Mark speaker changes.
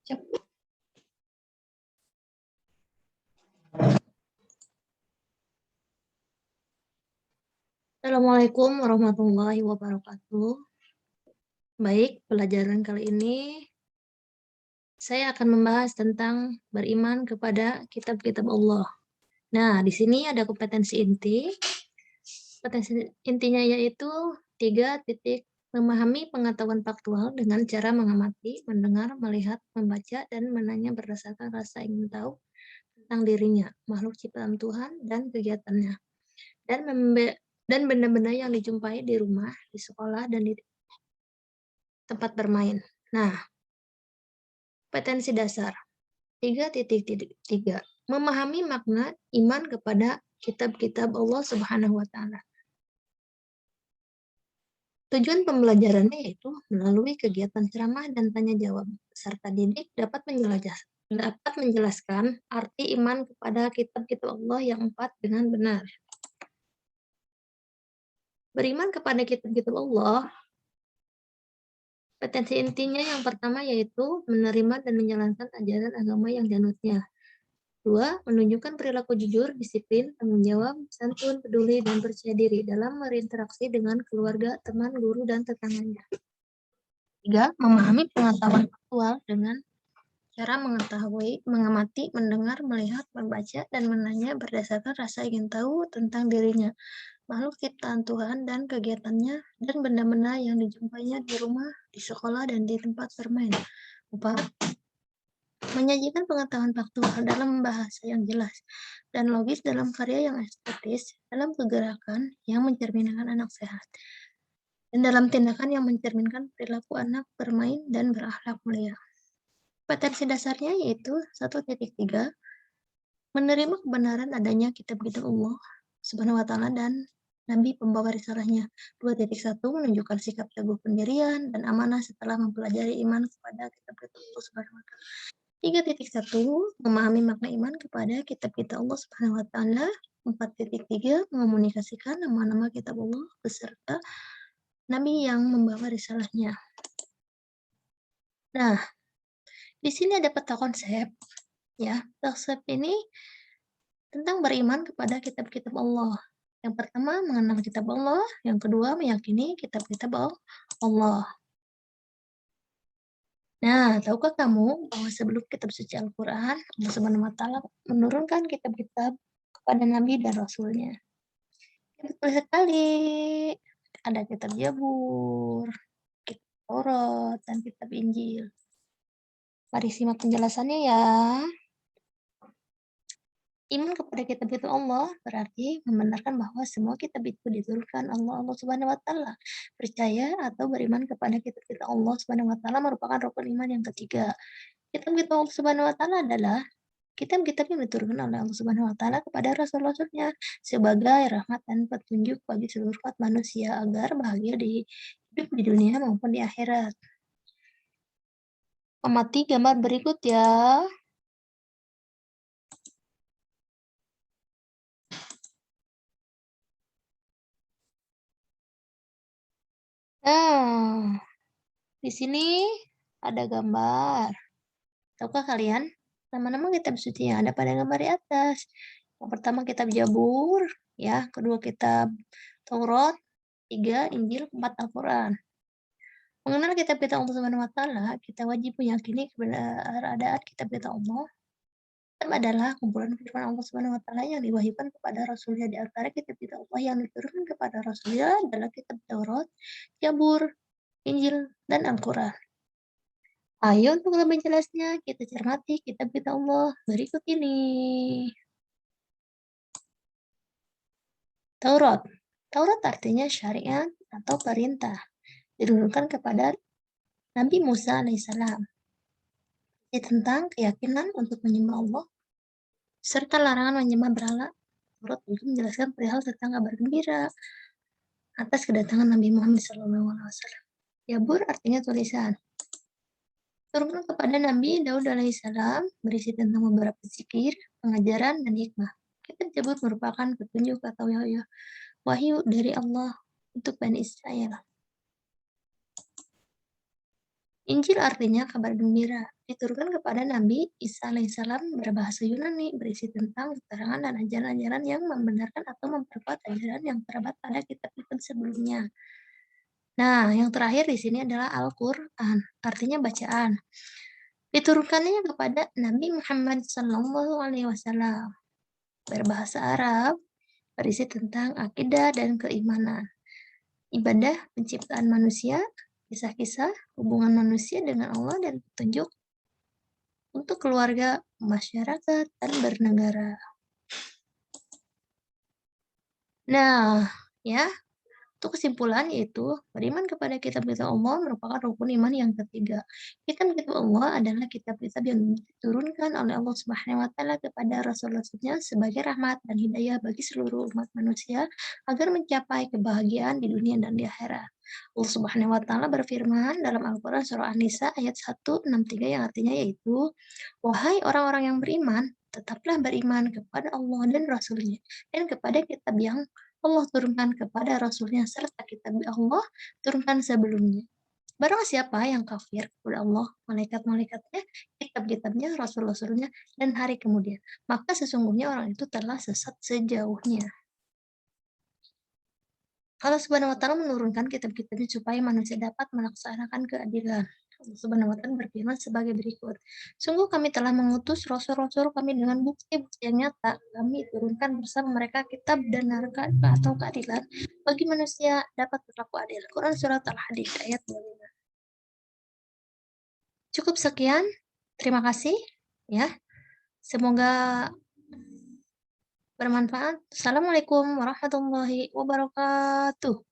Speaker 1: Assalamualaikum warahmatullahi wabarakatuh. Baik, pelajaran kali ini saya akan membahas tentang beriman kepada kitab-kitab Allah. Nah, di sini ada kompetensi inti. Kompetensi intinya yaitu 3 titik memahami pengetahuan faktual dengan cara mengamati, mendengar, melihat, membaca, dan menanya berdasarkan rasa ingin tahu tentang dirinya, makhluk ciptaan Tuhan, dan kegiatannya. Dan benda-benda yang dijumpai di rumah, di sekolah, dan di tempat bermain. Nah, kompetensi dasar 3.3 memahami makna iman kepada kitab-kitab Allah Subhanahu wa taala. Tujuan pembelajarannya yaitu melalui kegiatan ceramah dan tanya jawab serta didik dapat menjelaskan arti iman kepada kitab-kitab Allah yang 4 dengan benar. Beriman kepada kitab-kitab Allah, kompetensi intinya yang pertama yaitu menerima dan menjalankan ajaran agama yang dianutnya. 2. Menunjukkan perilaku jujur, disiplin, tanggung jawab, santun, peduli, dan percaya diri dalam berinteraksi dengan keluarga, teman, guru, dan tetangganya. 3. Memahami pengetahuan faktual dengan cara mengetahui, mengamati, mendengar, melihat, membaca, dan menanya berdasarkan rasa ingin tahu tentang dirinya, makhluk ciptaan Tuhan, dan kegiatannya, dan benda-benda yang dijumpainya di rumah, di sekolah, dan di tempat bermain. 4. Menyajikan pengetahuan faktual dalam bahasa yang jelas dan logis dalam karya yang estetis, dalam kegerakan yang mencerminkan anak sehat, dan dalam tindakan yang mencerminkan perilaku anak bermain dan berakhlak mulia. Kompetensi dasarnya yaitu 1.3 menerima kebenaran adanya kitab-kitab Allah Subhanahu wa taala dan Nabi pembawa risalahnya. 2.1 menunjukkan sikap teguh pendirian dan amanah setelah mempelajari iman kepada kitab-kitab Allah Subhanahu wa taala. 3.1 memahami makna iman kepada kitab-kitab Allah Subhanahu wa taala. 4.3 mengomunikasikan nama-nama kitab Allah beserta nabi yang membawa risalahnya. Nah, di sini ada peta konsep ya. Konsep ini tentang beriman kepada kitab-kitab Allah. Yang pertama mengenal kitab Allah, yang kedua meyakini kitab-kitab Allah. Nah, tahukah kamu bahwa sebelum kitab suci Al-Quran, Allah Subhanahu wa taala menurunkan kitab-kitab kepada Nabi dan Rasul-Nya? Betul sekali. Ada kitab Zabur, kitab Taurat, dan kitab Injil. Mari simak penjelasannya ya. Iman kepada kitab-kitab Allah berarti membenarkan bahwa semua kitab itu diturunkan Allah Subhanahu wa taala. Percaya atau beriman kepada kitab-kitab Allah Subhanahu wa taala merupakan rukun iman yang ketiga. Kitab-kitab Allah Subhanahu wa taala adalah kitab-kitab yang diturunkan oleh Allah Subhanahu wa taala kepada rasul-rasulnya sebagai rahmat dan petunjuk bagi seluruh umat manusia agar bahagia di hidup di dunia maupun di akhirat. Amati gambar berikut ya. Nah, di sini ada gambar. Tahukah kalian nama-nama kitab suci yang ada pada gambar di atas? Yang pertama kitab Zabur, ya, kedua kitab Taurat, 3 Injil, 4 Al-Quran. Mengenal kitab-kitab Allah Subhanahu wa taala, kita wajib meyakini keberadaan kitab-kitab Allah. Kitab adalah kumpulan firman Allah Subhanahu wa taala yang diwahyukan kepada Rasulnya. Di antara kitab-kitab Allah yang diturunkan kepada Rasulnya adalah kitab Taurat, Zabur, Injil, dan Al-Quran. Ayo untuk lebih jelasnya kita cermati kitab-kitab Allah berikut ini. Taurat. Taurat artinya syariat atau perintah. Diturunkan kepada Nabi Musa alaihissalam. Tentang keyakinan untuk menyembah Allah serta larangan menyembah berhala. Taurat juga menjelaskan perihal tentang kabar gembira atas kedatangan Nabi Muhammad SAW. Zabur artinya tulisan. Turunkan kepada Nabi Daud alaihissalam berisi tentang beberapa zikir, pengajaran, dan hikmah. Kitab Zabur merupakan petunjuk atau wahyu dari Allah untuk Bani Israel. Injil artinya kabar gembira, diturunkan kepada Nabi Isa alaihissalam berbahasa Yunani, berisi tentang keterangan dan ajaran-ajaran yang membenarkan atau memperkuat ajaran yang terdapat pada kitab-kitab sebelumnya. Nah, yang terakhir di sini adalah Al-Quran, artinya bacaan. Diturunkannya kepada Nabi Muhammad SAW, berbahasa Arab, berisi tentang akidah dan keimanan, ibadah penciptaan manusia, kisah-kisah hubungan manusia dengan Allah, dan petunjuk untuk keluarga, masyarakat, dan bernegara. Nah, ya, untuk kesimpulan yaitu beriman kepada kitab-kitab Allah merupakan rukun iman yang ketiga. Kitab-kitab Allah adalah kitab-kitab yang diturunkan oleh Allah Subhanahu wa taala kepada rasul-rasulnya sebagai rahmat dan hidayah bagi seluruh umat manusia agar mencapai kebahagiaan di dunia dan di akhirat. Allah Subhanahu wa taala berfirman dalam Al-Qur'an surah An-Nisa ayat 163 yang artinya yaitu, "Wahai orang-orang yang beriman, tetaplah beriman kepada Allah dan Rasul-Nya dan kepada kitab yang Allah turunkan kepada Rasulnya serta kitab Allah turunkan sebelumnya. Barang siapa yang kafir kepada Allah, malaikat-malaikatnya, kitab-kitabnya, rasul-rasulnya, dan hari kemudian, maka sesungguhnya orang itu telah sesat sejauhnya." Allah Subhanahu wa taala menurunkan kitab-kitabnya supaya manusia dapat melaksanakan keadilan. Allah Subhanahu wa taala berfirman sebagai berikut. Sungguh kami telah mengutus rasul-rasul kami dengan bukti-bukti yang nyata. Kami turunkan bersama mereka kitab dan neraka atau keadilan bagi manusia dapat berlaku adil. Quran surat Al-Hadid ayat 25. Cukup sekian. Terima kasih ya. Semoga bermanfaat. Assalamualaikum warahmatullahi wabarakatuh.